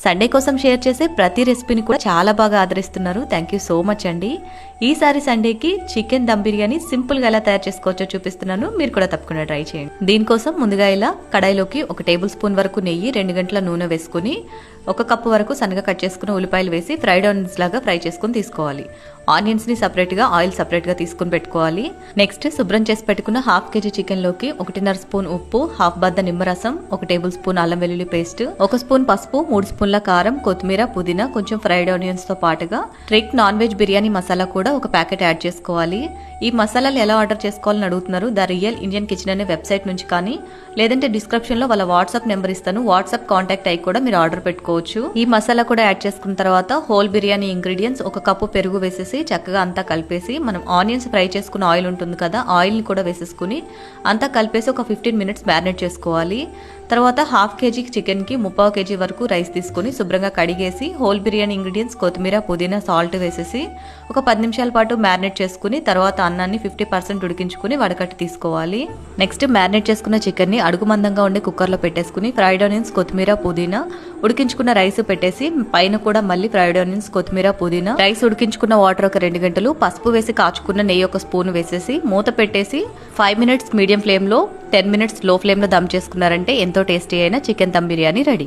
Sunday కోసం share చేసే ప్రతి రెసిపీని కూడా చాలా బాగా ఆదరిస్తున్నారు. థ్యాంక్ యూ సో మచ్ అండి. ఈసారి సండేకి చికెన్ దమ్ బిర్యానీ సింపుల్గా ఎలా తయారు చేసుకోవచ్చో చూపిస్తున్నాను. మీరు కూడా తప్పకుండా ట్రై చేయండి. దీనికోసం ముందుగా ఇలా కడాయిలోకి 1 టేబుల్ స్పూన్ వరకు నెయ్యి, 2 గంటల నూనె వేసుకుని 1 కప్పు వరకు సన్నగా కట్ చేసుకున్న ఉల్లిపాయలు వేసి ఫ్రైడ్ ఆనియన్స్ లాగా ఫ్రై చేసుకుని తీసుకోవాలి. ఆనియన్స్ ని సపరేట్ గా, ఆయిల్ సపరేట్ గా తీసుకుని పెట్టుకోవాలి. నెక్స్ట్ శుభ్రం చేసి పెట్టుకున్న 1/2 కేజీ చికెన్ లోకి 1.5 స్పూన్ ఉప్పు, 1/2 బద్ద నిమ్మరసం, 1 టేబుల్ స్పూన్ అల్లం వెల్లుల్లి పేస్ట్, 1 స్పూన్ పసుపు, 3 స్పూన్ల కారం, కొత్తిమీర, పుదీనా, కొంచెం ఫ్రైడ్ ఆనియన్స్ తో పాటుగా trick non veg biryani masala కూడా 1 ప్యాకెట్ యాడ్ చేసుకోవాలి. ఈ మసాలాలు ఎలా ఆర్డర్ చేసుకోవాలని అడుగుతున్నారు. ద రియల్ ఇండియన్ కిచెన్ అనే వెబ్సైట్ నుంచి కానీ, లేదంటే డిస్క్రిప్షన్ లో వాళ్ళ వాట్సాప్ నెంబర్ ఇస్తాను. వాట్సాప్ కాంటాక్ట్ అయ్యి కూడా మీరు ఆర్డర్ పెట్టుకోవచ్చు. ఈ మసాలా కూడా యాడ్ చేసుకున్న తర్వాత హోల్ బిర్యానీ ఇంగ్రీడియంట్స్ 1 కప్పు పెరుగు వేసేసి చక్కగా అంతా కలిపేసి, మనం ఆనియన్స్ ఫ్రై చేసుకున్న ఆయిల్ ఉంటుంది కదా, ఆయిల్ ని కూడా వేసేసుకుని అంతా కలిపేసి ఒక 15 మినిట్స్ మ్యారినేట్ చేసుకోవాలి. తర్వాత 1/2 కేజీ చికెన్ కి 3/4 కేజీ వరకు రైస్ తీసుకుని శుభ్రంగా కడిగేసి హోల్ బిర్యానీ ఇంగ్రీడియంట్స్ కొత్తిమీర, పుదీనా, సాల్ట్ వేసేసి ఒక 10 నిమిషాల పాటు మ్యారినేట్ చేసుకుని తర్వాత అన్నాన్ని 50% ఉడికించుకుని వడకట్టి తీసుకోవాలి. నెక్స్ట్ మ్యారినేట్ చేసుకున్న చికెన్ ని అడుగు మందంగా ఉండే కుక్కర్ లో పెట్టేసుకుని ఫ్రైడ్ ఆనియన్స్, కొత్తిమీర, పుదీనా, ఉడికించుకున్న రైస్ పెట్టేసి పైన కూడా మళ్ళీ ఫ్రైడ్ ఆనియన్స్, కొత్తిమీర, పుదీనా, రైస్ ఉడికించుకున్న వాటర్ ఒక 2 గంటలు, పసుపు వేసి కాచుకున్న నెయ్యి 1 స్పూన్ వేసేసి మూత పెట్టేసి 5 మినిట్స్ మీడియం ఫ్లేమ్ లో, 10 మినిట్స్ లో ఫ్లేమ్ లో దమ్ చేసుకున్నారంటే ఎంతో టేస్టీ అయిన చికెన్ దమ్ బిర్యానీ రెడీ.